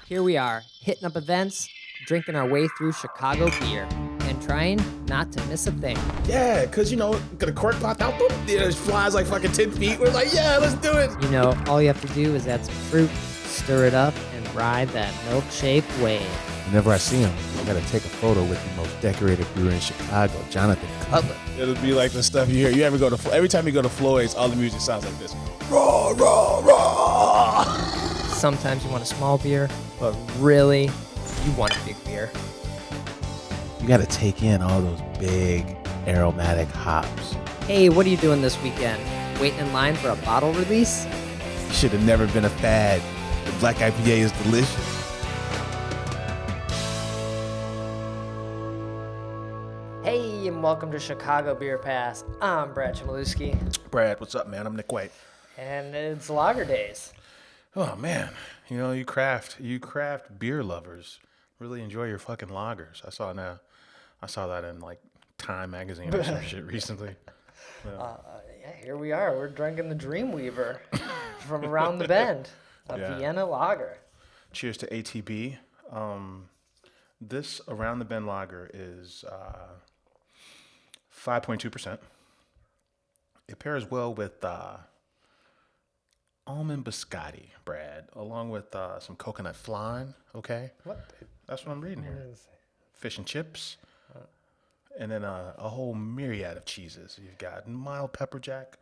Here we are, hitting up events, drinking our way through Chicago beer, and trying not to miss a thing. Yeah, because, the cork popped out, boom, it flies like fucking 10 feet. We're like, yeah, let's do it. All you have to do is add some fruit, stir it up, and ride that milkshake wave. Whenever I see him, I gotta take a photo with the most decorated brewer in Chicago, Jonathan Cutler. It'll be like the stuff you hear. You ever every time you go to Floyd's, all the music sounds like this. Raw, raw, raw. Sometimes you want a small beer, but really, you want a big beer. You gotta take in all those big aromatic hops. Hey, what are you doing this weekend? Waiting in line for a bottle release? You should have never been a fad. The black IPA is delicious. Hey, and welcome to Chicago Beer Pass. I'm Brad Chmielewski. Brad, what's up, man? I'm Nik White. And it's lager days. Oh, man. You craft beer lovers really enjoy your fucking lagers. I saw that in like Time magazine or some shit recently. Yeah, here we are. We're drinking the Dreamweaver from around the bend, a Vienna Lager. Cheers to ATB. This around the bend lager is 5.2%. It pairs well with almond biscotti, Brad, along with some coconut flan. Okay, What? that's what I'm reading here. Fish and chips, and then a whole myriad of cheeses. You've got mild pepper jack,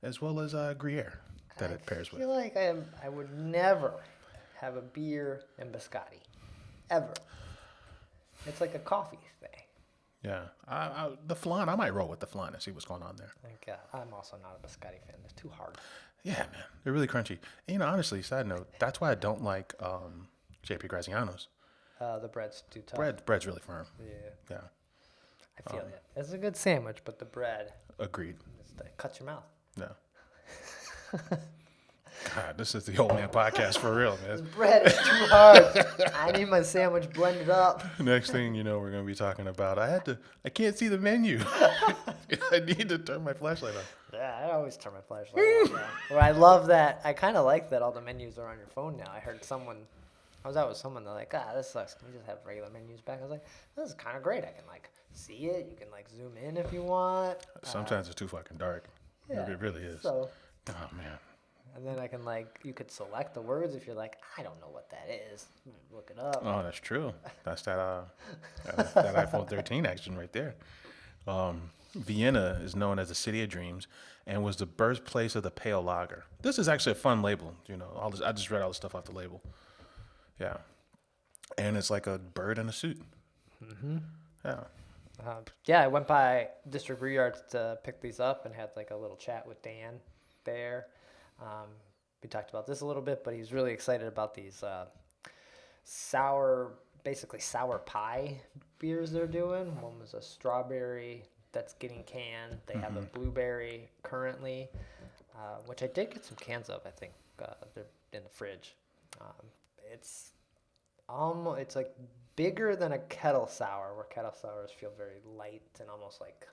as well as Gruyere that it pairs with. I feel like I would never have a beer and biscotti, ever. It's like a coffee thing. Yeah, the flan. I might roll with the flan and see what's going on there. I'm also not a biscotti fan. It's too hard. Yeah, man, they're really crunchy. And, honestly, side note, that's why I don't like JP Graziano's. The bread's too tough. Bread's really firm. Yeah, Yeah, I feel it. It's a good sandwich, but the bread agreed. it cuts your mouth. No. God, this is the old man podcast for real, This man. bread is too hard. I need my sandwich blended up. Next thing you know, we're going to be talking about, I can't see the menu. I need to turn my flashlight on. Yeah, I always turn my flashlight on. Yeah. Well, I love that. I kind of like that all the menus are on your phone now. I heard I was out with someone, they're like, this sucks. Can we just have regular menus back? I was like, this is kind of great. I can, see it. You can, zoom in if you want. Sometimes it's too fucking dark. Yeah, It really is. So, Oh, man. and then I can, you could select the words if you're like, I don't know what that is. Look it up. Oh, that's true. That's that iPhone 13 action right there. Vienna is known as the city of dreams and was the birthplace of the pale lager. This is actually a fun label. I just read all the stuff off the label. Yeah. And it's like a bird in a suit. Mm-hmm. Yeah. I went by District Brew Yards to pick these up and had a little chat with Dan there. We talked about this a little bit, but he's really excited about these sour pie beers they're doing. One was a strawberry that's getting canned. They have a blueberry currently, which I did get some cans of. I think they're in the fridge. It's bigger than a kettle sour, where kettle sours feel very light and almost like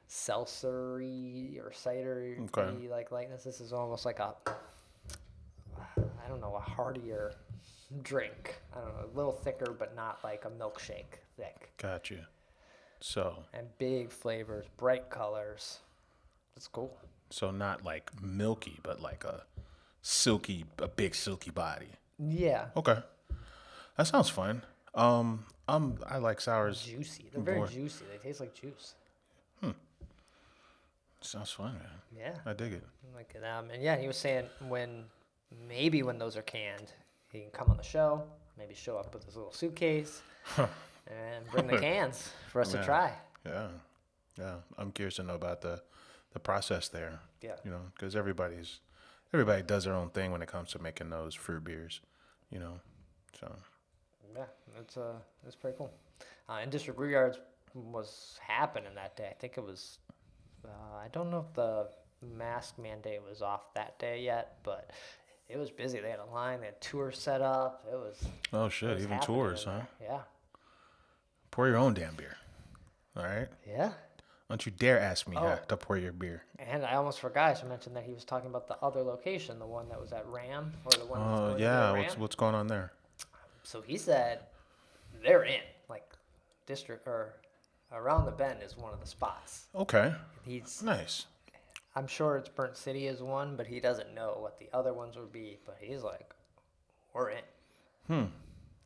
seltzer-y or cider-y lightness. This is almost like a heartier drink. I don't know, a little thicker, but not like a milkshake thick. Got you. So. And big flavors, bright colors. It's cool. So not like milky, but like a big silky body. Yeah. Okay. That sounds fun. I like sours. Juicy. They're very juicy. They taste like juice. Sounds fun, man. Yeah. I dig it. And he was saying when those are canned, he can come on the show, maybe show up with his little suitcase and bring the cans for us to try. Yeah. Yeah. I'm curious to know about the process there. Yeah. Because everybody does their own thing when it comes to making those fruit beers, so. Yeah, it's pretty cool. And District Brew Yards was happening that day. I think it was, I don't know if the mask mandate was off that day yet, but it was busy. They had a line, they had tours set up. It was. Oh, shit, even tours, huh? Yeah. Pour your own damn beer. All right? Yeah. Don't you dare ask me to pour your beer. And I almost forgot. I should mention that he was talking about the other location, the one that was at Ram, or the one. What's going on there? So he said they're in. Like, district or around the bend is one of the spots. Okay. He's Nice. I'm sure it's Burnt City is one, but he doesn't know what the other ones would be. But he's like, we're in.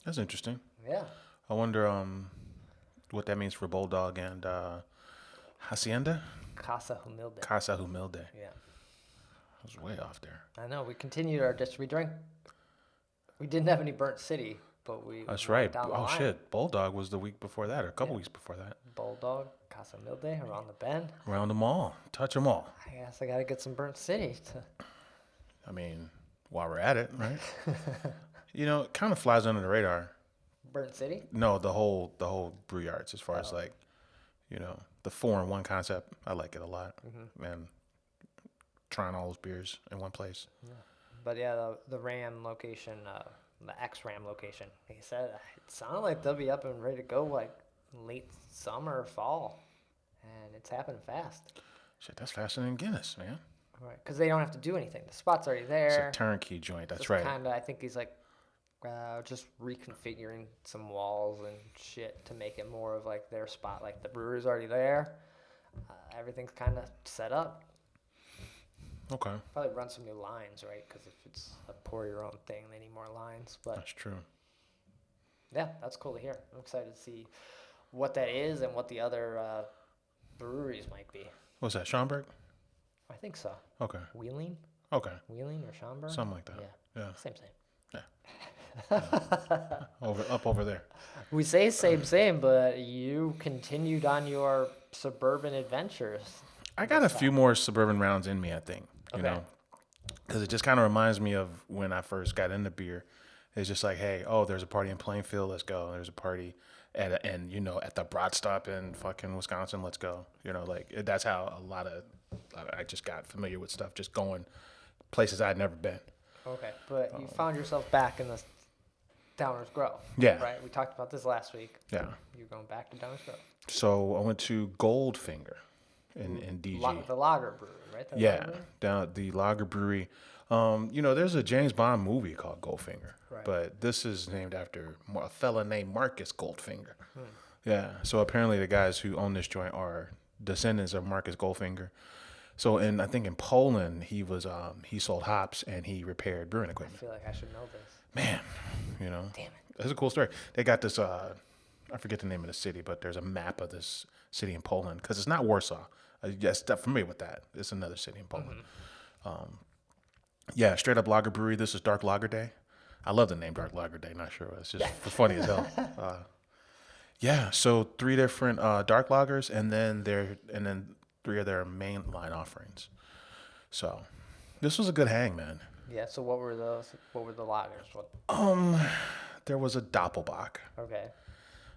That's interesting. Yeah. I wonder what that means for Bulldog and Hacienda? Casa Humilde. Casa Humilde. Yeah. I was way off there. I know. We continued our we drank. We didn't have any Burnt City, but we. That's went right. Down the Oh, line. shit. Bulldog was the week before that, or a couple weeks before that. Bulldog, Casa Humilde, around the bend. Around them all. Touch them all. I guess I got to get some Burnt City. I mean, while we're at it, right? It kind of flies under the radar. Burnt City? No, the whole brew yards, as far as like, the 4-in-1 concept. I like it a lot. And trying all those beers in one place. Yeah. But yeah, the Ram location, the ex-Ram location, he said it sounded like they'll be up and ready to go like late summer or fall. And it's happening fast. Shit, that's faster than Guinness, man. Right. Because they don't have to do anything. The spot's already It's there. a turnkey joint. That's Just right. Kinda, I think he's like just reconfiguring some walls and shit to make it more of like their spot. Like the brewery's already there. Everything's kind of set up. Okay. Probably run some new lines, right? Because if it's a pour your own thing, they need more lines. But That's true. yeah, that's cool to hear. I'm excited to see what that is and what the other breweries might be. What's that, Schaumburg? I think so. Okay. Wheeling Okay. or Schaumburg? Something like that. Yeah. Yeah. Same. Up over there. We say same, but you continued on your suburban adventures. I got a few more suburban rounds in me, I think. You Okay. know, because it just kind of reminds me of when I first got into beer. It's just like, hey, there's a party in Plainfield, let's go. There's a party at the Broad Stop in fucking Wisconsin, let's go. That's how I just got familiar with stuff, just going places I'd never been. Okay, but you found yourself back in the Downers Grove. Yeah. Right? We talked about this last week. Yeah. You're going back to Downers Grove. So I went to Goldfinger in DG. The Lager Brewery, right? The Yeah, Lager Brewery? down at the Lager Brewery. There's a James Bond movie called Goldfinger, Right. but this is named after a fella named Marcus Goldfinger. Yeah, so apparently the guys who own this joint are descendants of Marcus Goldfinger. So I think in Poland he sold hops and he repaired brewing I equipment. feel like I should know this. Man, Damn it. that's a cool story. They got this. I forget the name of the city, but there's a map of this city in Poland because it's not Warsaw. Yes, I'm familiar with that. It's another city in Poland. Yeah, straight up lager brewery. This is Dark Lager Day. I love the name Dark Lager Day. Not sure. It's just funny as hell. Yeah, so 3 different dark lagers and then 3 of their main line offerings. So this was a good hang, man. Yeah, so what were those? What were the lagers? What? There was a Doppelbach. Okay.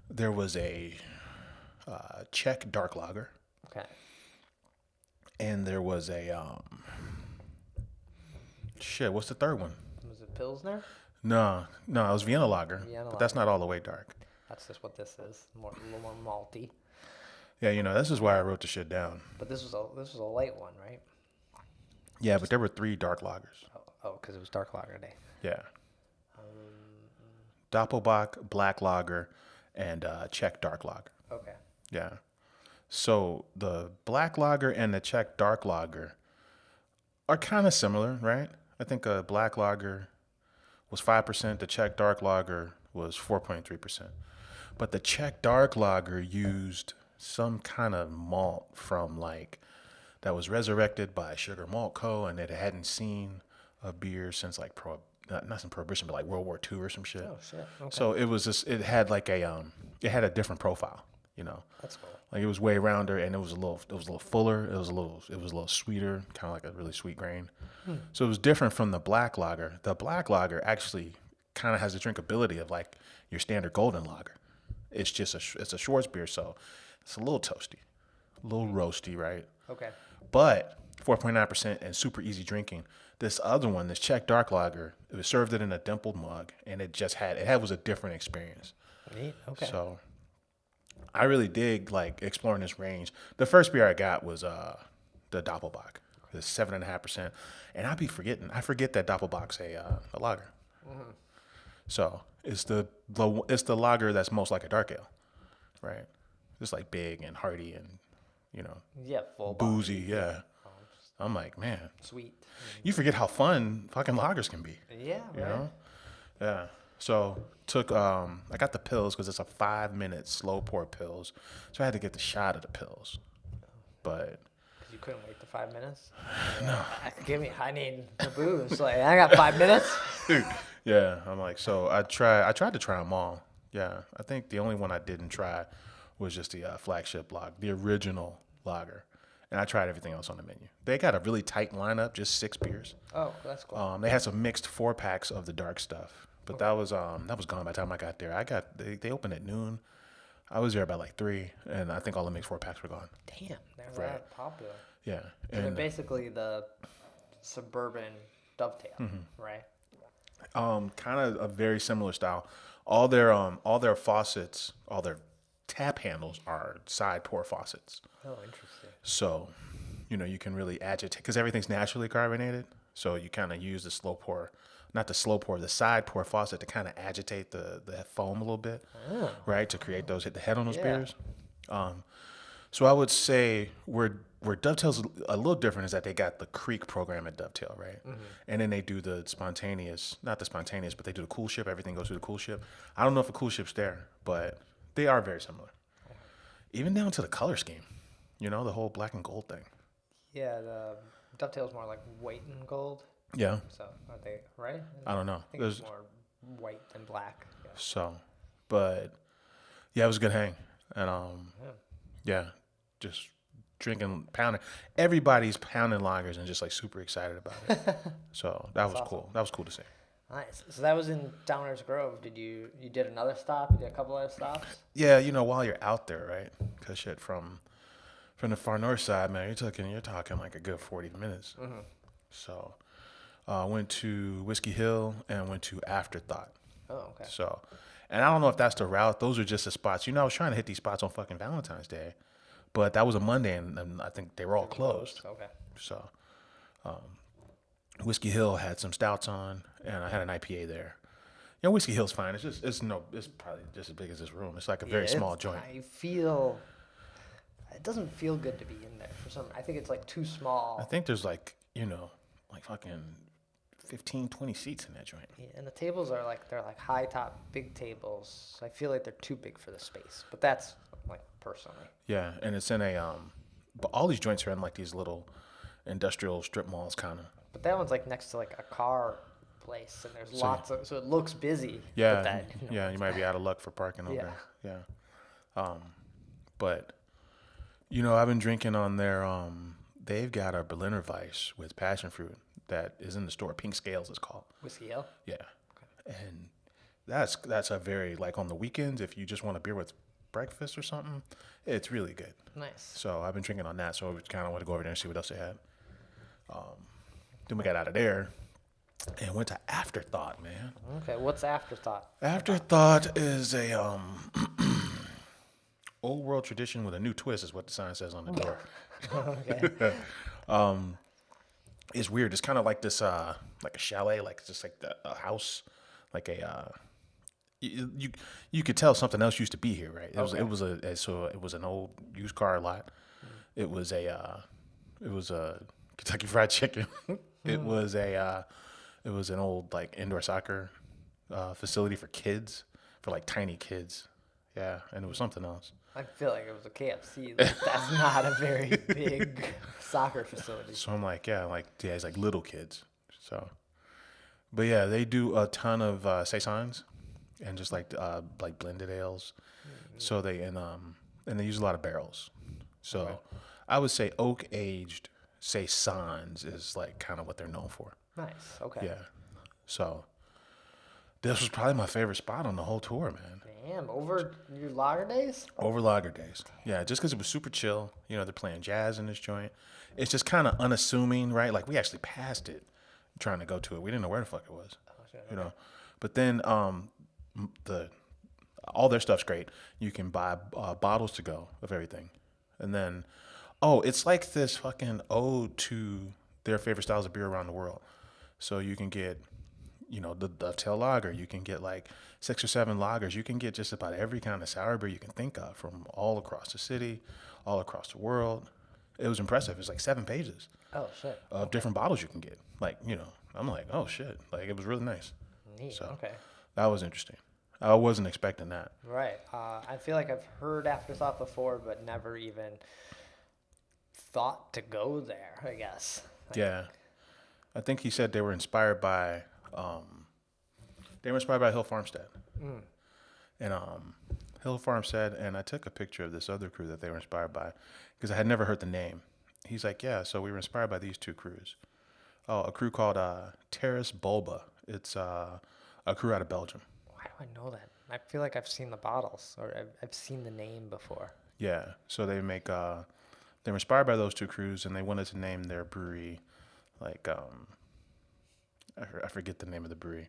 There was a Czech dark lager. Okay. And there was a what's the third one? Was it Pilsner? No, it was Vienna Lager. Vienna But that's not all the way dark. That's just what this is. A little more malty. Yeah, this is why I wrote the shit down. But this was a light one, right? Yeah, but there were 3 dark lagers. Oh, because it was Dark Lager Day. Yeah. Doppelbach, Black Lager, and Czech Dark Lager. Okay. Yeah. So the Black Lager and the Czech Dark Lager are kind of similar, right? I think a Black Lager was 5%. The Czech Dark Lager was 4.3%. But the Czech Dark Lager used some kind of malt from that was resurrected by Sugar Malt Co. and it hadn't seen a beer since not since Prohibition, but World War II or some shit. Oh shit. Okay. So it was it had it had a different profile, That's cool. It was way rounder and it was a little fuller. It was a little sweeter, kind of like a really sweet grain. So it was different from the Black Lager. The Black Lager actually kind of has the drinkability of your standard golden lager. It's just it's a Schwarz beer, so it's a little toasty, a little roasty, right? Okay. But 4.9% and super easy drinking. This other one, this Czech Dark Lager, it was served in a dimpled mug, and it was a different experience. Neat. Okay. So I really dig exploring this range. The first beer I got was the Doppelbach. It's 7.5%, and I forget that Doppelbach's a lager. So It's the lager that's most like a dark ale, right? It's like big and hearty and Yeah, full boozy. body. Yeah. I'm like, man, Sweet. you forget how fun fucking lagers can be. Yeah, You right. know? Yeah. So I got the pills because it's a 5-minute slow pour pills. So I had to get the shot of the pills. But Because you couldn't wait the 5 minutes? No. I need the booze. Like, I got 5 minutes. yeah, I'm like, so I tried to try them all. Yeah. I think the only one I didn't try was just the flagship lager, the original lager. And I tried everything else on the menu. They got a really tight lineup, just 6 beers. Oh, that's cool. They had some mixed 4-packs of the dark stuff, but that was gone by the time I got there. They opened at noon. I was there about like 3, and I think all the mixed 4-packs were gone. Damn, they're Right. that popular. Yeah, So they're and basically the suburban Dovetail, right? kind of a very similar style. All their faucets, all their tap handles are side pour faucets. Oh, interesting. So, you can really agitate because everything's naturally carbonated. So you kind of use the side pour faucet to kind of agitate the foam a little bit, right? To create those, hit the head on those beers. So I would say where Dovetail's a little different is that they got the Creek program at Dovetail, right? And then they do the spontaneous, not the spontaneous, but they do the cool ship. Everything goes through the cool ship. I don't know if a cool ship's there, but they are very similar. Even down to the color scheme, the whole black and gold thing. Yeah, the Dovetail's more like white and gold. Yeah. So are they right? I don't know. I think it's more white than black. Yeah. So, but yeah, it was a good hang. And yeah, just drinking, pounding. Everybody's pounding lagers and just like super excited about it. So that was cool. That was cool to see. Nice. So that was in Downers Grove. Did you did another stop? You did a couple other stops? Yeah, while you're out there, right? Because shit, from the far north side, man, you're talking like a good 40 minutes. So went to Whiskey Hill and went to Afterthought. Oh, okay. So, and I don't know if that's the route. Those are just the spots. I was trying to hit these spots on fucking Valentine's Day, but that was a Monday, and I think they were all closed. Okay. So, Whiskey Hill had some stouts on, and I had an IPA there. Whiskey Hill's fine. It's probably just as big as this room. It's like a very small joint. It doesn't feel good to be in there for some. I think it's like too small. I think there's like fucking 15, 20 seats in that joint. Yeah, and the tables are they're high top, big tables. I feel like they're too big for the space. But that's like personally. Yeah, and it's in but all these joints are in like these little industrial strip malls, kind of. But that one's like next to like a car place, and there's lots of, so it looks busy. Yeah, but that, yeah, you might be out of luck for parking over there. Yeah, but I've been drinking on their they've got a Berliner Weiss with passion fruit that is in the store. Pink Scales is called. Whiskey Hill. Yeah, and that's a very like on the weekends if you just want a beer with breakfast or something, it's really good. Nice. So I've been drinking on that. So I kind of want to go over there and see what else they had. Then we got out of there and went to Afterthought, man. Okay, what's Afterthought? Afterthought is a old world tradition with a new twist, is what the sign says on the door. Okay. It's weird. It's kind of like this, like a chalet, like just like a house, like a. You could tell something else used to be here, right? It was an old used car lot. It was a Kentucky Fried Chicken. It was an old like indoor soccer facility for kids, for like tiny kids. Yeah, and it was something else. I feel like it was a KFC. That's not a very big soccer facility. So I'm like, it's like little kids. So, but yeah, they do a ton of saisons and just like blended ales. Mm-hmm. So they and they use a lot of barrels. So okay. I would say oak aged saisons is like kind of what they're known for. Nice. Okay. Yeah. So this was probably my favorite spot on the whole tour, man. Damn, over your lager days? Over lager days. Yeah, just because it was super chill. They're playing jazz in this joint. It's just kind of unassuming, right? Like, we actually passed it trying to go to it. We didn't know where the fuck it was, But then all their stuff's great. You can buy bottles to go of everything. And then, it's like this fucking ode to their favorite styles of beer around the world. So you can get, the dovetail lager. You can get like 6 or 7 lagers. You can get just about every kind of sour beer you can think of from all across the city, all across the world. It was impressive. It's like 7 pages Oh shit. of different bottles you can get. Like, I'm like, oh shit. Like, it was really nice. Neat. So Okay. that was interesting. I wasn't expecting that. Right. I feel like I've heard Afterthought before, but never even thought to go there, I guess. Yeah. I think he said they were inspired by Hill Farmstead. And Hill Farmstead, and I took a picture of this other crew that they were inspired by because I had never heard the name. He's like, yeah, so we were inspired by these 2 crews. Oh, a crew called Terrace Bulba. It's a crew out of Belgium. Why do I know that? I feel like I've seen the bottles or I've seen the name before. Yeah, so they make they were inspired by those 2 crews, and they wanted to name their brewery like I forget the name of the brewery.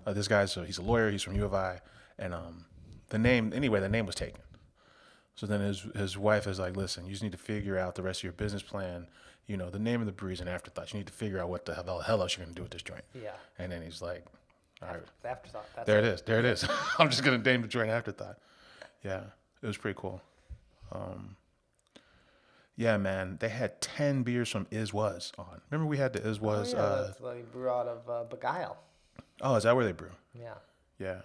This guy's he's a lawyer. He's from U of I, and the name was taken. So then his wife is like, listen, you just need to figure out the rest of your business plan. The name of the brewery's an afterthought. You need to figure out what the hell else you're gonna do with this joint. Yeah. And then he's like, all right, Afterthought. That's there it is. There it is. I'm just gonna name the joint Afterthought. Yeah, it was pretty cool. Yeah, man, they had 10 beers from Is Was on. Remember we had the Is Was. That's like brew out of Beguile. Oh, is that where they brew? Yeah. Yeah.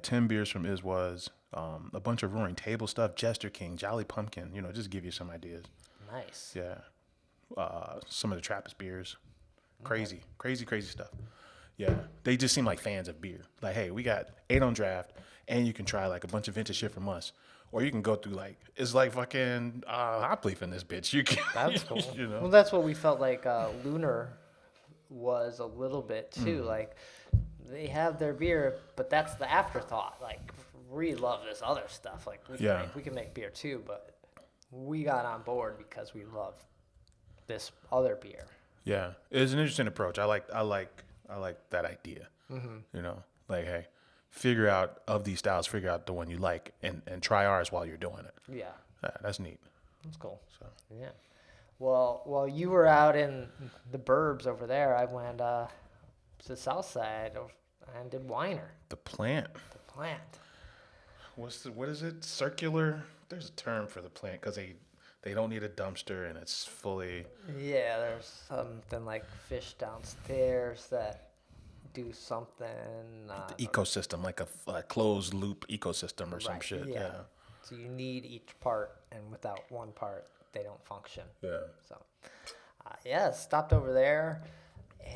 10 beers from Is Was. A bunch of Roaring Table stuff. Jester King, Jolly Pumpkin. Just give you some ideas. Nice. Yeah. Some of the Trappist beers. Crazy stuff. Yeah. They just seem like fans of beer. Like, hey, we got 8 on draft, and you can try like a bunch of vintage shit from us. Or you can go through it's like fucking hop leaf in this bitch. You can. That's cool. Well, that's what we felt like Lunar was a little bit too. Like they have their beer, but that's the afterthought. Like we love this other stuff. Like we can make beer too, but we got on board because we love this other beer. Yeah, it's an interesting approach. I like that idea. Like, hey, figure out of these styles, figure out the one you like, and try ours while you're doing it. Yeah. That's neat. That's cool. So yeah. Well, while you were out in the burbs over there, I went to the south side and did Whiner. The plant. The plant. What is it? Circular? There's a term for the plant because they don't need a dumpster and it's fully. Yeah, there's something like fish downstairs that do something. The ecosystem, like a closed loop ecosystem or some shit. Yeah. So you need each part, and without one part, they don't function. Yeah. So, stopped over there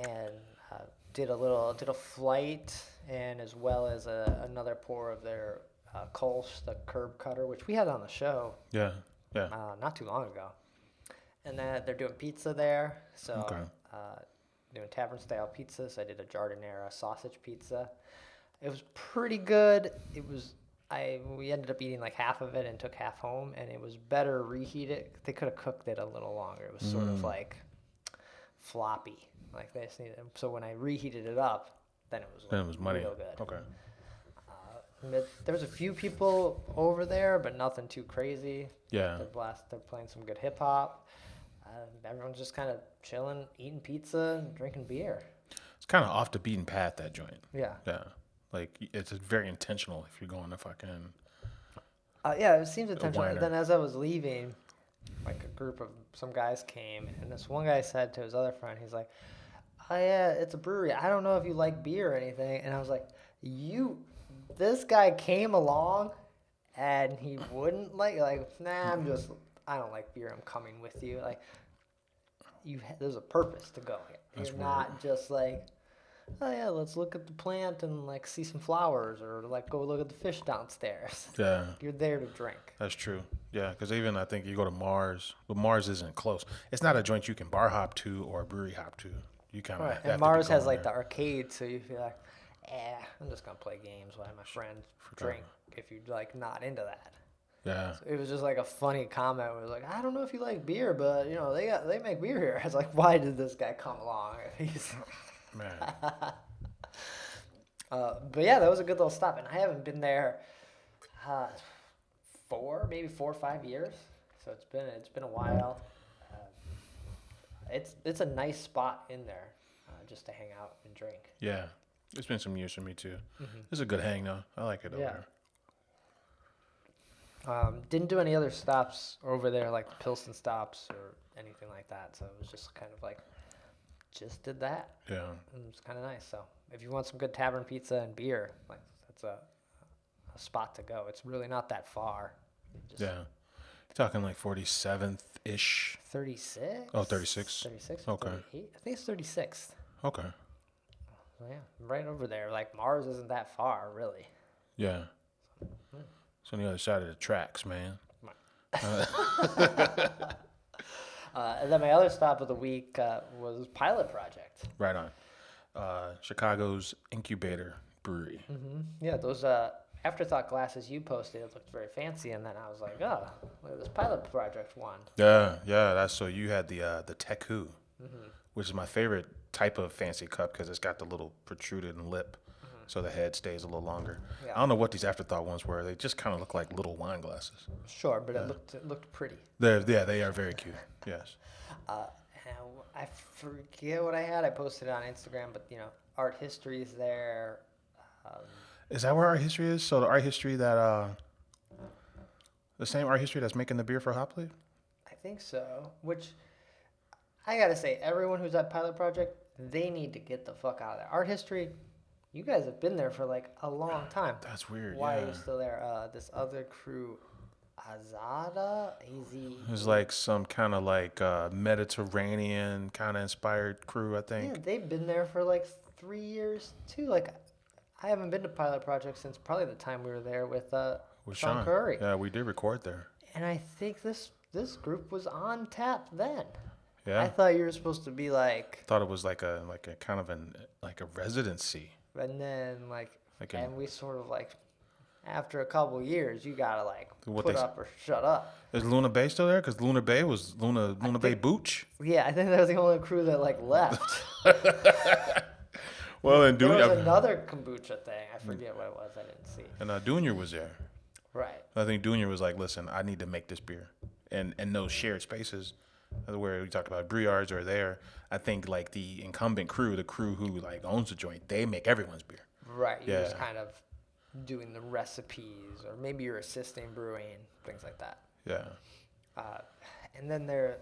and did a flight, and as well as another pour of their Kolsch, the curb cutter, which we had on the show. Yeah. Not too long ago. And then they're doing pizza there, so doing tavern style pizza. So I did a giardiniera sausage pizza. It was pretty good. We ended up eating like half of it and took half home, and it was better reheated. They could have cooked it a little longer. It was sort of like floppy. Like they just needed. So when I reheated it up, then it was money. real good. Okay. There was a few people over there, but nothing too crazy. Yeah. They're playing some good hip hop. Everyone's just kind of chilling, eating pizza, and drinking beer. It's kind of off the beaten path, that joint. Yeah. Yeah. Like, it's very intentional if you're going to fucking. It seems intentional. Whiner. Then as I was leaving, like a group of some guys came, and this one guy said to his other friend, he's like, "Oh yeah, it's a brewery. I don't know if you like beer or anything." And I was like, this guy came along, and he wouldn't like, nah, I don't like beer. I'm coming with you. Like, there's a purpose to go here. You're not just like, oh yeah, let's look at the plant and like see some flowers, or like go look at the fish downstairs. Yeah. You're there to drink. That's true. Yeah, because even I think you go to Mars, but Mars isn't close. It's not a joint you can bar hop to or brewery hop to. You kind of Right. have And to Mars be has going like there. the arcade, so you feel like, I'm just gonna play games while my friends drink. If you're like not into that. Yeah. So it was just like a funny comment where it was like, I don't know if you like beer, but they make beer here. I was like, why did this guy come along? He's Man. but yeah, that was a good little stop, and I haven't been there 4 or 5 years, so it's been a while. It's a nice spot in there. just to hang out and drink. Yeah. It's been some years for me too. It's a good hang though. I like it over there. Didn't do any other stops over there, like the Pilsen stops or anything like that. So it was just kind of like, just did that. Yeah. It was kind of nice. So if you want some good tavern pizza and beer, like that's a spot to go. It's really not that far. Just Yeah. Talking like 47th-ish. 36? Oh, 36? 36 or Okay. 38? I think it's 36th. Okay. So yeah, right over there. Like Mars isn't that far, really. Yeah. It's on the other side of the tracks, man. And then my other stop of the week was Pilot Project. Right on. Chicago's Incubator Brewery. Yeah, those Afterthought glasses you posted looked very fancy, and then I was like, oh, look at this Pilot Project one. Yeah. That's so you had the Teku, which is my favorite type of fancy cup because it's got the little protruded lip, so the head stays a little longer. Yeah. I don't know what these Afterthought ones were. They just kind of look like little wine glasses. Sure, but it looked pretty. They are very cute. Yes. And I forget what I had. I posted it on Instagram, but art history is there. Is that where art history is? So the art history that the same art history that's making the beer for Hop Leaf? I think so. Which I gotta say, everyone who's at Pilot Project, they need to get the fuck out of there. Art history, you guys have been there for like a long time. That's weird. Why yeah. are you still there? This other crew, Azada, AZ. It's like some kind of like Mediterranean kind of inspired crew, I think. Yeah, they've been there for like 3 years too. Like, I haven't been to Pilot Project since probably the time we were there with Sean Curry. Yeah, we did record there. And I think this group was on tap then. Yeah. I thought you were supposed to be like, Thought it was like a kind of like a residency. and then like Like an- and we sort of like, after a couple years, you gotta like What put they- up or shut up. Is Luna Bay still there? Because Luna Bay was Luna Bay Booch. Yeah, I think they're the only crew that like left. Well, and There was Junior another kombucha thing. I forget what it was. I didn't see. and Junior was there. Right. I think Junior was like, "Listen, I need to make this beer," and those shared spaces, where we talked about brew yards are there. I think like the incumbent crew, the crew who like owns the joint, they make everyone's beer. Right. You're just Yeah. kind of doing the recipes, or maybe you're assisting brewing, things like that. Yeah. And then there's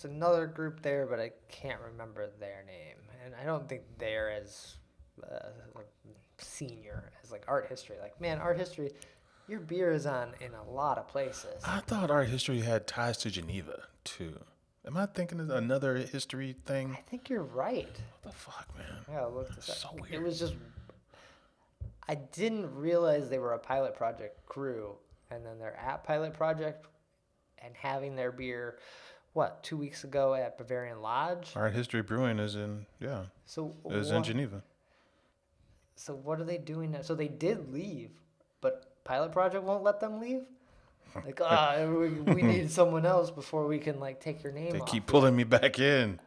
another group there, but I can't remember their name. And I don't think they're as like senior as like art history. Like, man, art history, your beer is on in a lot of places. I thought art history had ties to Geneva too. Am I thinking of another history thing? I think you're right. What the fuck, man? I gotta look this up. So It weird. was just, I didn't realize they were a Pilot Project crew, and then they're at Pilot Project and having their beer, 2 weeks ago at Bavarian Lodge? Art history brewing is in So is in Geneva. So what are they doing now? So they did leave, but Pilot Project won't let them leave? Like, we need someone else before we can like take your name They off. keep pulling me back in.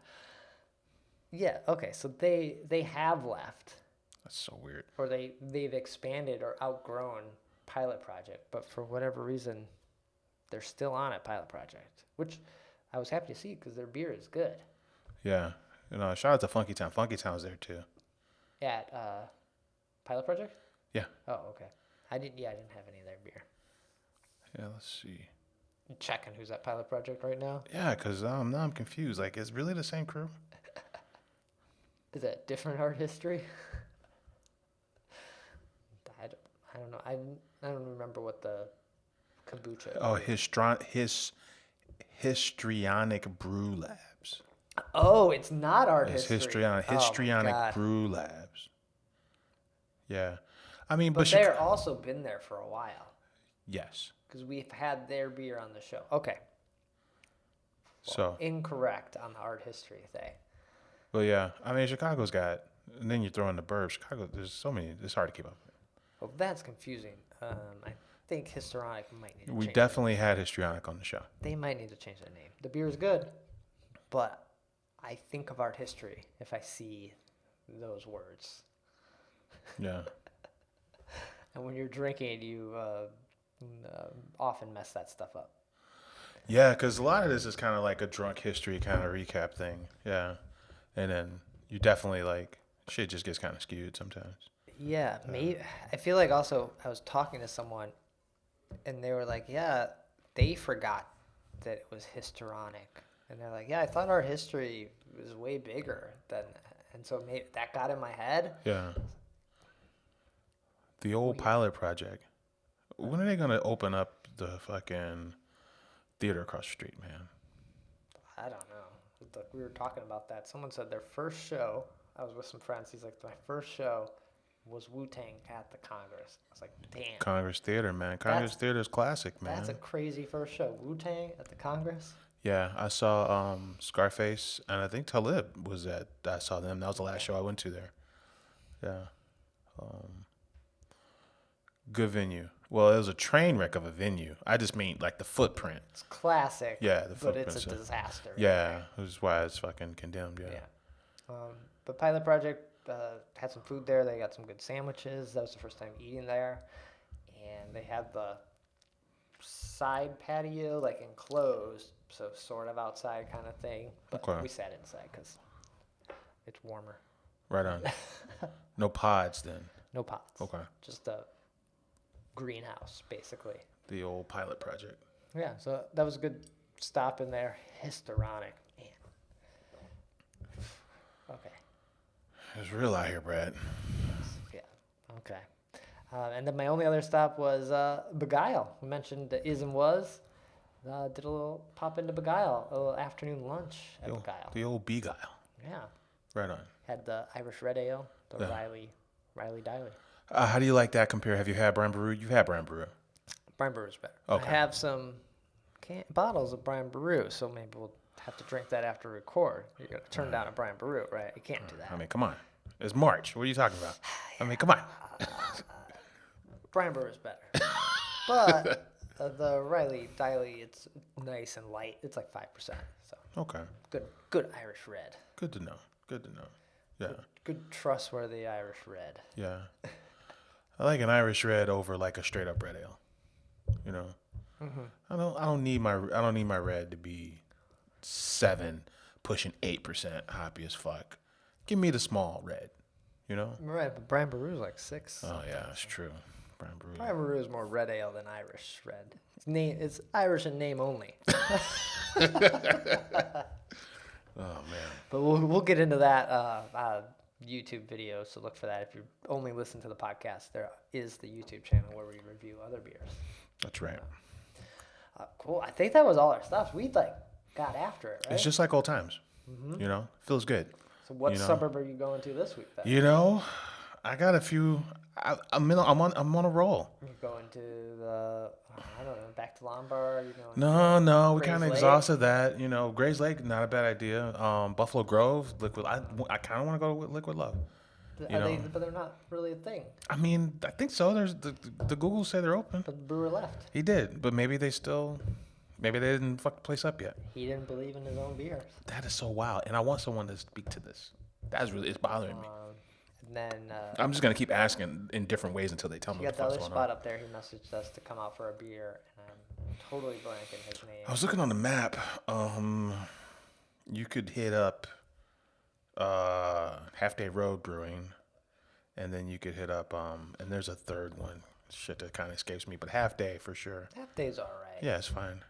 Yeah, okay, so they have left, That's so weird. or they've expanded or outgrown Pilot Project, but for whatever reason, they're still on at Pilot Project, which I was happy to see because their beer is good. Yeah. Shout out to Funky Town. Funky Town's there too. At Pilot Project? Yeah. Oh, okay. I didn't have any of their beer. Yeah, let's see. I'm checking who's at Pilot Project right now. Yeah, because now I'm confused. Like, is really the same crew? Is that different art history? I don't know. I don't remember what the kombucha. Oh, Histrionic Brew Labs. Oh, it's not art It's history. Histrionic God. Brew Labs. Yeah. I mean, But Chica- they're also been there for a while yes. because we've had their beer on the show. Okay. So, Incorrect on the art history thing. but yeah, I mean, Chicago's got, and then you throw in the burbs. Chicago, there's so many, it's hard to keep up with. Well, that's confusing. I think Histrionic might need to We change definitely had Histrionic on the show. They might need to change their name. The beer is good, but I think of art history if I see those words. Yeah. And when you're drinking, you often mess that stuff up. Yeah, because a lot of this is kind of like a drunk history kind of recap thing. Yeah. And then you definitely like shit just gets kind of skewed sometimes. Yeah, maybe. I feel like also I was talking to someone, and they were like, "Yeah, they forgot that it was histrionic," and they're like, "Yeah, I thought our history was way bigger than," and so maybe that got in my head. Yeah. The old pilot project. When are they gonna open up the fucking theater across the street, man? I don't know. Look, we were talking about that. Someone said their first show. I was with some friends. He's like, my first show was Wu-Tang at the Congress. I was like, damn. Congress Theater, man. Congress Theater is classic, man. That's a crazy first show. Wu-Tang at the Congress? Yeah, I saw Scarface, and I think Talib was at. I saw them. That was the last show I went to there. Yeah. Good venue. Well, it was a train wreck of a venue. I just mean like the footprint. It's classic. Yeah, the but footprint. it's a disaster. Yeah, which is why it's fucking condemned. Yeah. But Pilot Project had some food there. They got some good sandwiches. That was the first time eating there. And they had the side patio, like enclosed, so sort of outside kind of thing. But Okay. we sat inside because it's warmer. Right on. No pods then. No pots. Okay. Just a greenhouse, basically. The old pilot project. Yeah, so that was a good stop in there. Histrionic. Man. Okay. It's real out here, Brad. Yeah. Okay. And then my only other stop was Beguile. We mentioned the is and was. Did a little pop into Beguile, a little afternoon lunch at Beguile. The old Beguile. Yeah. Right on. Had the Irish Red Ale, the Yeah. Riley Diley. How do you like that compare? Have you had Brian Brew? You've had Brian Brew. Brian Brewer's better. Okay. I have some bottles of Brian Brew, so maybe we'll have to drink that after record. You're going to turn down a Brian Brew, right? You can't do that. I mean, come on. It's March. What are you talking about? I mean, come on. Brian Brewer's better. But the Riley Diley, it's nice and light. It's like 5%. So Okay. good Irish Red. Good to know. Good to know. Yeah. Good trustworthy Irish Red. Yeah. I like an Irish Red over like a straight up red ale. You know. Mm-hmm. I don't need my red to be 7 pushing 8% hoppy as fuck. Give me the small red. You know. Right, but Brian Brew's like 6. Oh yeah, that's true. Brian Brew. Brian Brew is more red ale than Irish Red. It's Irish in name only. Oh man. But we'll get into that YouTube video, so look for that. If you only listen to the podcast, there is the YouTube channel where we review other beers. That's right. Cool. I think that was all our stuff. We got after it, right? It's just like old times. Mm-hmm. You know, feels good. So what suburb are you going to this week then? You know, I got a few. I'm on a roll. You're going to the I don't know, back to Lombard. No, we Gray's kind of Lake? exhausted that. You know, Gray's Lake, not a bad idea. Buffalo Grove, Liquid. I kind of want to go with Liquid Love. But they're not really a thing. I mean, I think so. There's the Google say they're open. But the brewer left. He did, but maybe they didn't fuck the place up yet. He didn't believe in his own beers. That is so wild, and I want someone to speak to this. It's bothering me. And then I'm just gonna keep asking in different ways until they tell me you what got the the fuck's other going on. spot up there. He messaged us to come out for a beer, and I'm totally blanking his name. I was looking on the map. You could hit up Half Day Road Brewing, and then you could hit up and there's a third one. Shit that kind of escapes me, but Half Day for sure. Half Day's all right. Yeah, it's fine.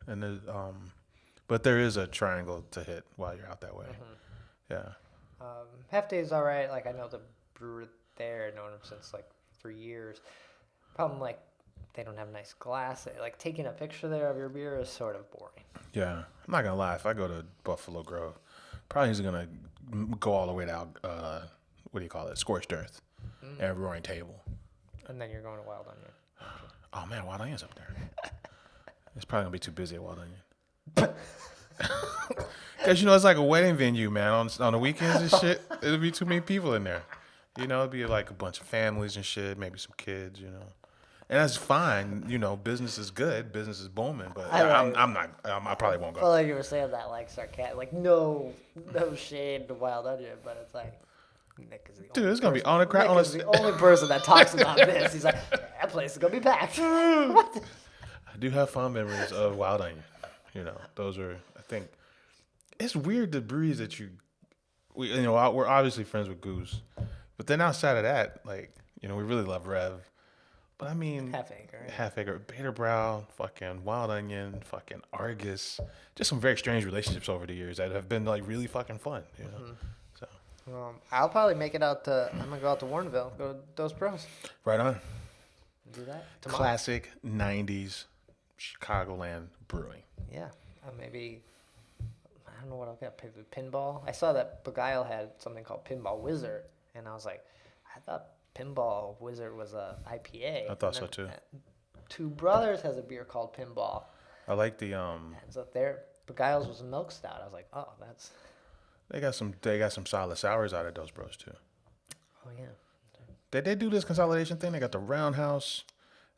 And there's, but there is a triangle to hit while you're out that way. Mm-hmm. Yeah. Half Day's all right. Like I know the brewer there, known him since like 3 years. Problem like they don't have nice glass. Like taking a picture there of your beer is sort of boring. Yeah, I'm not gonna lie. If I go to Buffalo Grove, probably he's gonna go all the way to what do you call it, Scorched Earth, and Roaring Table. And then you're going to Wild Onion. Oh man, Wild Onion's up there. It's probably gonna be too busy at Wild Onion. Cause you know it's like a wedding venue, man. On the weekends and shit, it'll be too many people in there. You know, it'll be like a bunch of families and shit, maybe some kids. You know, and that's fine. You know, business is good, business is booming. But I probably won't I felt go. like you were saying that like sarcastic, like no shade to Wild Onion, but it's like Nick is the Dude, only it's gonna be person- on the crowd. Nick is the only person that talks about this. He's like, that place is gonna be packed. What? I do have fond memories of Wild Onion. You know, those are, I think, it's weird the breweries that you we're obviously friends with Goose, but then outside of that, like, we really love Rev. But I mean, Half Acre, Beta Brow, fucking Wild Onion, fucking Argus, just some very strange relationships over the years that have been like really fucking fun, So I'll probably make it out to. I'm gonna go out to Warrenville. Go to those pros. right on. Do that tomorrow. Classic '90s Chicagoland brewing. Yeah, maybe. I don't know what I'll get. Pinball. I saw that Beguile had something called Pinball Wizard, and I was like, I thought Pinball Wizard was a IPA. I thought so too. Two Brothers has a beer called Pinball. I like the And so Beguile's was a milk stout. I was like, oh, that's. They got some solid sours out of those bros too. Oh yeah. Did they do this consolidation thing? They got the Roundhouse,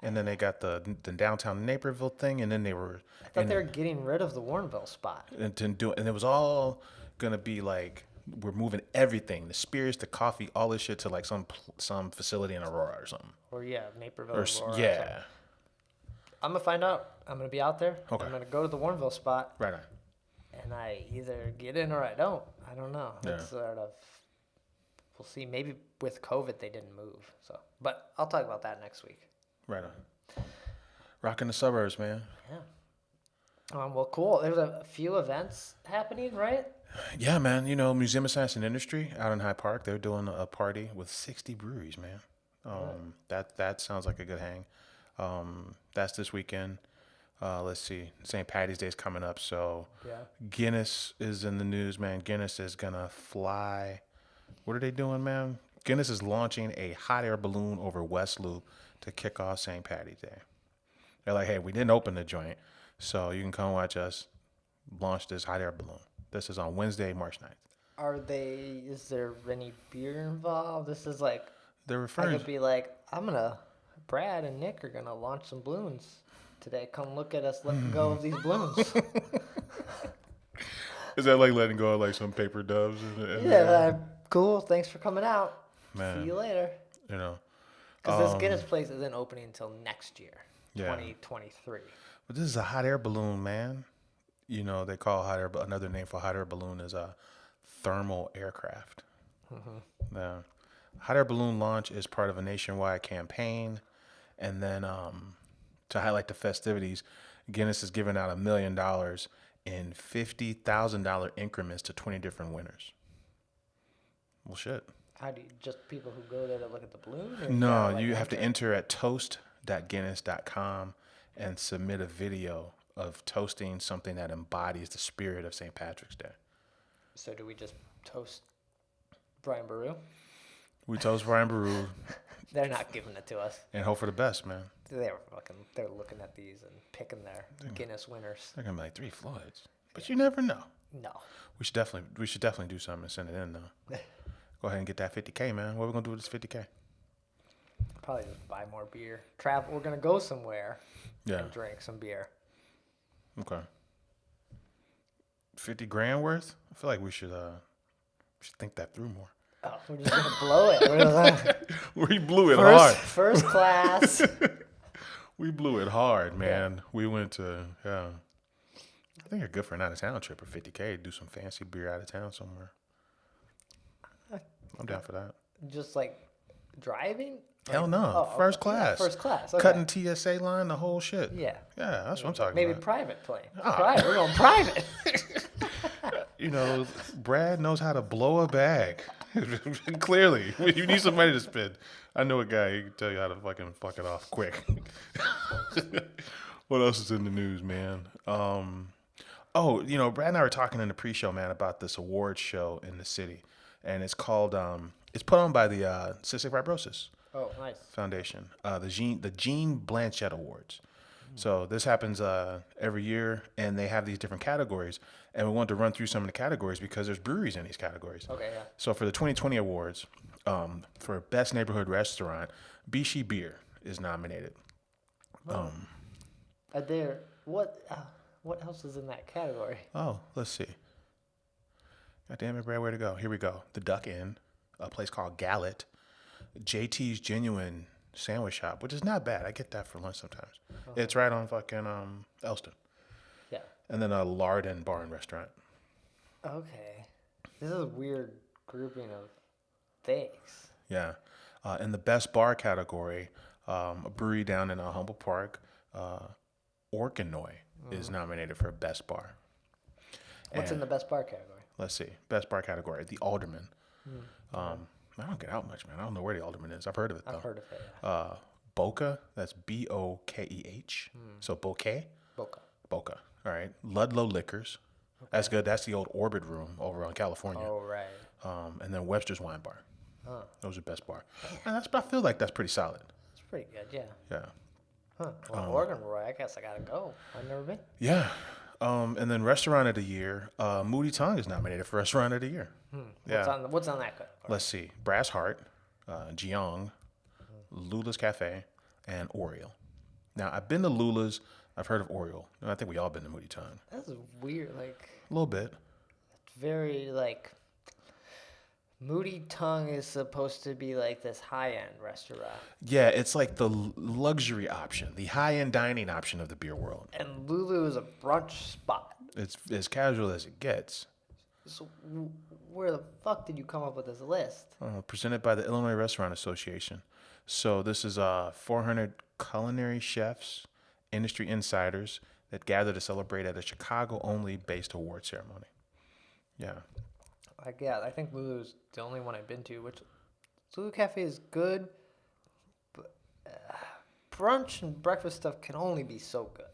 and then they got the downtown Naperville thing, and then they were. I thought they were getting rid of the Warrenville spot. And it was all gonna be like, we're moving everything, the spirits, the coffee, all this shit to like some facility in Aurora or something. Or Naperville. Or Aurora, yeah. I'm gonna find out. I'm gonna be out there. Okay. I'm gonna go to the Warrenville spot. Right on. And I either get in or I don't. I don't know. It's sort of. We'll see. Maybe with COVID they didn't move. So, but I'll talk about that next week. Right on. Rocking the suburbs, man. Yeah. Well, cool. There's a few events happening, right? Yeah, man. Museum of Science and Industry out in Hyde Park. They're doing a party with 60 breweries, man. That sounds like a good hang. That's this weekend. Let's see. St. Patty's Day is coming up, so Guinness is in the news, man. Guinness is gonna fly. What are they doing, man? Guinness is launching a hot air balloon over West Loop to kick off St. Patty's Day. They're like, hey, we didn't open the joint, so you can come watch us launch this hot air balloon. This is on Wednesday, March 9th. Is there any beer involved? This is like, They're I referring. could be like, Brad and Nick are gonna launch some balloons today. Come look at us letting go of these balloons. Is that like letting go of like some paper doves? Cool. Thanks for coming out. Man. See you later. Because this Guinness place isn't opening until next year, 2023. But this is a hot air balloon, man. They call another name for hot air balloon is a thermal aircraft. The hot air balloon launch is part of a nationwide campaign. And then to highlight the festivities, Guinness is giving out $1 million in $50,000 increments to 20 different winners. Well, shit. How do you, just people who go there to look at the balloon? Or No, you have to enter at toast.guinness.com and submit a video of toasting something that embodies the spirit of St. Patrick's Day. So do we just toast Brian Brew? We toast Brian Brew. They're not giving it to us. And hope for the best, man. They're looking at these and picking their Guinness winners. They're gonna be like 3 Floyds, but you never know. No. We should definitely do something and send it in though. Go ahead and get that 50K, man. What are we gonna do with this 50K? Probably just buy more beer. Travel. We're gonna go somewhere. Yeah. And drink some beer. Okay. 50 grand worth? I feel like we should think that through more. Oh, we're just gonna blow it. We blew it hard. First class. We blew it hard, man. We went to I think you're good for an out of town trip for 50K. Do some fancy beer out of town somewhere. I'm down for that. Just like driving? Hell no. First class. Yeah, first class. Okay. Cutting TSA line, the whole shit. Yeah. Yeah, that's what I'm talking Maybe about. private plane. Ah. Private. We're going private. Brad knows how to blow a bag. Clearly. You need some money to spend. I know a guy, he can tell you how to fucking fuck it off quick. What else is in the news, man? Brad and I were talking in the pre-show, man, about this awards show in the city. And it's called, it's put on by the Cystic Fibrosis Foundation, the Jean Blanchette Awards. So this happens every year, and they have these different categories. And we wanted to run through some of the categories because there's breweries in these categories. Okay, yeah. So for the 2020 awards, for Best Neighborhood Restaurant, Bishi Beer is nominated. What else is in that category? Oh, let's see. God damn it, Brad, where to go? Here we go. The Duck Inn, a place called Gallet, JT's Genuine Sandwich Shop, which is not bad. I get that for lunch sometimes. Uh-huh. It's right on fucking Elston. Yeah. And then a Lard and Bar and Restaurant. Okay. This is weird grouping of things. Yeah. In the best bar category, a brewery down in Humboldt Park, Orkanoy, is nominated for best bar. What's in the best bar category? Let's see. Best bar category, the Alderman. I don't get out much, man. I don't know where the Alderman is. I've heard of it, though. I've heard of it, yeah. Boca, that's Bokeh. So Bokeh? Boca. Boca. All right. Ludlow Liquors. Okay. That's good. That's the old Orbit Room over on California. Oh, right. And then Webster's Wine Bar. Huh. Those are best bar. And I feel like that's pretty solid. It's pretty good, yeah. Yeah. Huh. Well, Oregon Roy, I guess I gotta go. I've never been. Yeah. And then Restaurant of the Year, Moody Tongue is nominated for Restaurant of the Year. Yeah. What's on that category? Let's see. Brass Heart, Jiang, Lula's Cafe, and Oriole. Now, I've been to Lula's. I've heard of Oriole. I think we all been to Moody Tongue. That's weird. Like, A little bit. it's very, like, Moody Tongue is supposed to be like this high-end restaurant. Yeah, it's like the luxury option, the high-end dining option of the beer world. And Lulu is a brunch spot. It's as casual as it gets. So where the fuck did you come up with this list? Presented by the Illinois Restaurant Association. So this is 400 culinary chefs, industry insiders that gather to celebrate at a Chicago-only based award ceremony. Yeah. Like, yeah, I think Lulu's the only one I've been to, which Lulu Cafe is good, but brunch and breakfast stuff can only be so good.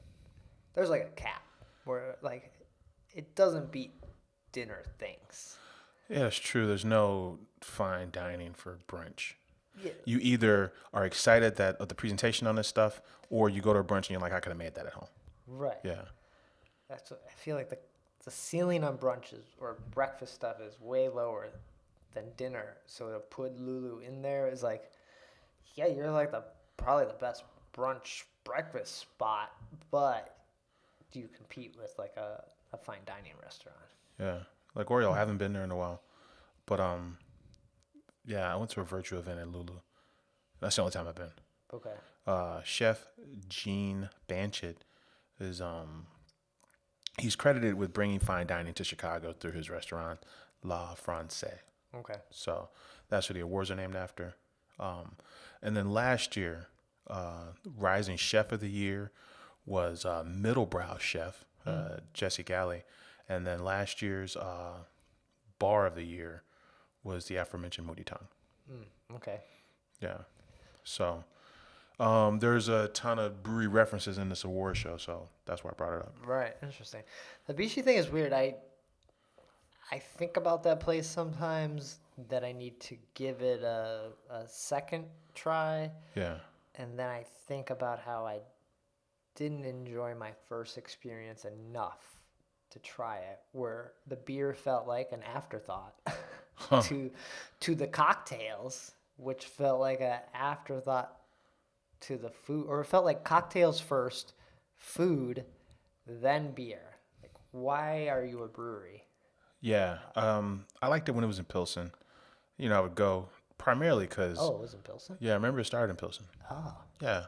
There's like a cap where, like, it doesn't beat dinner things. Yeah, it's true. There's no fine dining for brunch. Yeah. You either are excited of the presentation on this stuff, or you go to a brunch and you're like, I could have made that at home. Right. Yeah. That's what, I feel like the ceiling on brunches or breakfast stuff is way lower than dinner. So to put Lulu in there is like, yeah, you're like probably the best brunch breakfast spot, but do you compete with like a fine dining restaurant? Yeah. Like Oriole, I haven't been there in a while. But yeah, I went to a virtual event at Lulu. That's the only time I've been. Okay. Chef Gene Blanchette is he's credited with bringing fine dining to Chicago through his restaurant La Francais. Okay. So that's what the awards are named after. And then last year, Rising Chef of the Year was Middlebrow Chef, Jesse Galley. And then last year's Bar of the Year was the aforementioned Moody Tongue. Okay. Yeah. So there's a ton of brewery references in this award show, so that's why I brought it up. Right. Interesting. The Bishi thing is weird. I think about that place sometimes that I need to give it a second try. Yeah. And then I think about how I didn't enjoy my first experience enough to try it, where the beer felt like an afterthought to the cocktails, which felt like an afterthought to the food, or it felt like cocktails first, food, then beer. Like, why are you a brewery? Yeah. I liked it when it was in Pilsen. You know, I would go primarily because... Oh, it was in Pilsen? Yeah, I remember it started in Pilsen. Oh. Yeah.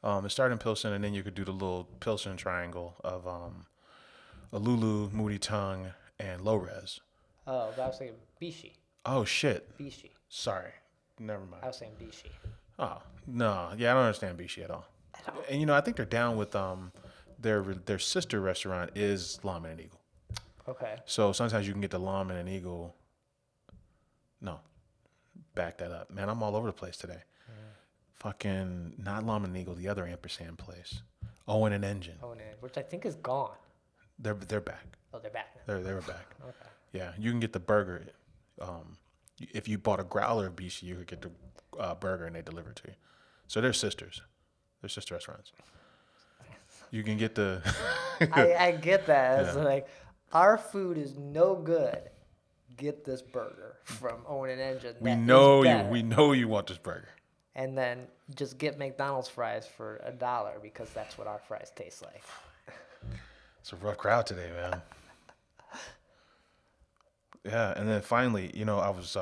It started in Pilsen, and then you could do the little Pilsen triangle of a Lulu, Moody Tongue, and Low Res. Oh, but I was thinking Bishi. Oh, shit. Bishi. Sorry. Never mind. I was saying Bishi. Oh, no. Yeah, I don't understand Bishi at all. And, you know, I think they're down with their sister restaurant is Lawman and Eagle. Okay. So sometimes you can get the Lawman and Eagle. No. Back that up. Man, I'm all over the place today. Fucking, not Lawman and Eagle, the other ampersand place. Owen and Engine. Owen and which I think is gone. They're back. Oh, they're back now. They were back. Okay. Yeah, you can get the burger. If you bought a growler of BC, you could get the burger and they deliver it to you. So they're sisters. They're sister restaurants. You can get the... I get that. It's Yeah. like, our food is no good. Get this burger from Owen and Engine. we that is know you. better. We know you want this burger. And then just get McDonald's fries for $1 because that's what our fries taste like. It's a rough crowd today, man. Yeah, and then finally, you know, I was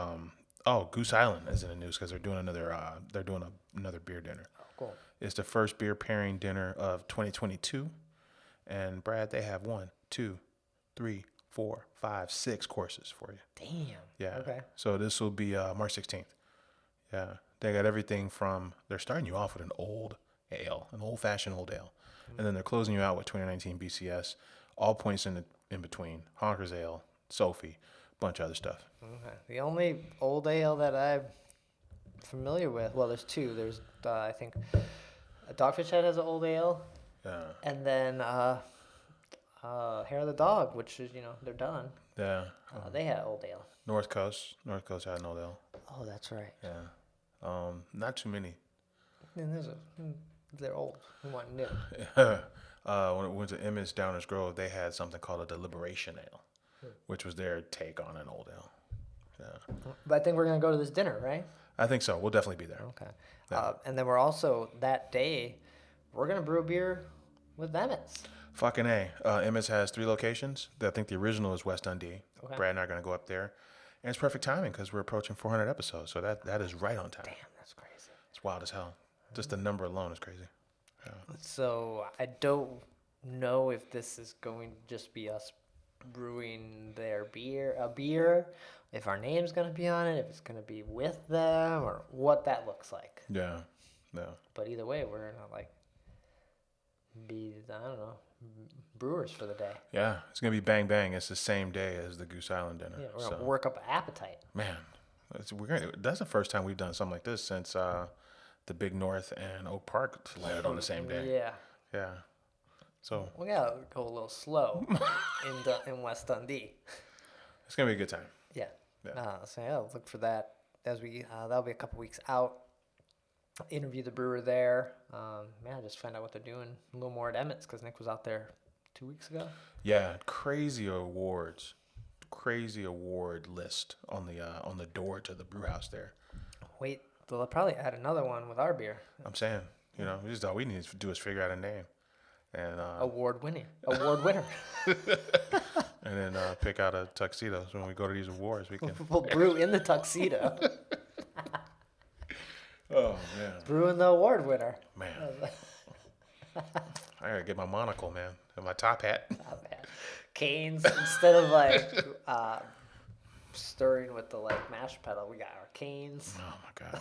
Goose Island is in the news because they're doing another beer dinner. Oh, cool. It's the first beer pairing dinner of 2022, and Brad, they have 1, 2, 3, 4, 5, 6 courses for you. Damn. Yeah. Okay. So this will be March 16th. Yeah. They got everything from, they're starting you off with an old ale, an old-fashioned old ale. And then they're closing you out with 2019 BCS, all points in between, Honker's Ale, Sophie, bunch of other stuff. Okay. The only old ale that I'm familiar with, well, there's two. There's, I think, Dogfish Head has an old ale. Yeah. And then Hair of the Dog, which is, they're done. Yeah. They had old ale. North Coast had an old ale. Oh, that's right. Yeah. Not too many. And they're old. We want new. When it went to Emmons Downers Grove, they had something called a Deliberation Ale, which was their take on an old ale. Yeah. But I think we're going to go to this dinner, right? I think so. We'll definitely be there. Okay. Yeah. And then we're also, that day, we're going to brew a beer with Emmets. Fucking A. Emmons has 3 locations. I think the original is West Dundee. Okay. Brad and I are going to go up there. And it's perfect timing because we're approaching 400 episodes. So that is right on time. Damn, that's crazy. It's wild as hell. Just the number alone is crazy. Yeah. So I don't know if this is going to just be us brewing a beer, if our name's going to be on it, if it's going to be with them, or what that looks like. Yeah. Yeah. But either way, we're going to be, I don't know, brewers for the day. Yeah. It's going to be bang bang. It's the same day as the Goose Island dinner. Yeah, we're going to work up an appetite. Man, that's the first time we've done something like this since the Big North and Oak Park landed on the same day. Yeah. Yeah. So We got to go a little slow in West Dundee. it's going to be a good time. Yeah. Yeah. So yeah, look for that as we that'll be a couple weeks out. Interview the brewer there. Just find out what they're doing a little more at Emmett's because Nick was out there 2 weeks ago. Yeah, crazy award list on the door to the brew house there. Wait, they'll probably add another one with our beer. I'm saying, just all we need to do is figure out a name, and Award winner. and then pick out a tuxedo. So when we go to these awards, we can. We'll brew in the tuxedo. Oh man, Brew in the award winner. man, I gotta get my monocle, man, and my top hat. Not bad. Canes instead of stirring with the mash pedal, we got our canes. Oh my god.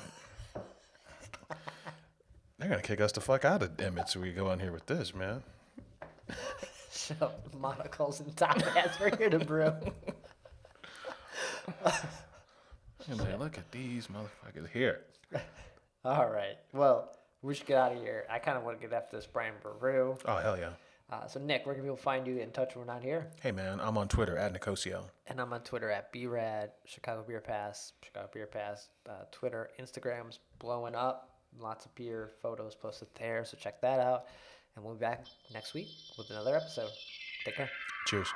They're gonna kick us the fuck out of Emmett so we go in here with this, man. So monocles and top hats. We're here to brew. You're like, look at these motherfuckers here. All right. Well, we should get out of here. I kind of want to get after this Brian Brew. Oh hell yeah. So Nick, where can people find you? Get in touch when we're not here. Hey man, I'm on Twitter at Nicosio. And I'm on Twitter at BRAD, Chicago Beer Pass, Twitter, Instagram's blowing up. Lots of beer photos posted there, so check that out. And we'll be back next week with another episode. Take care. Cheers.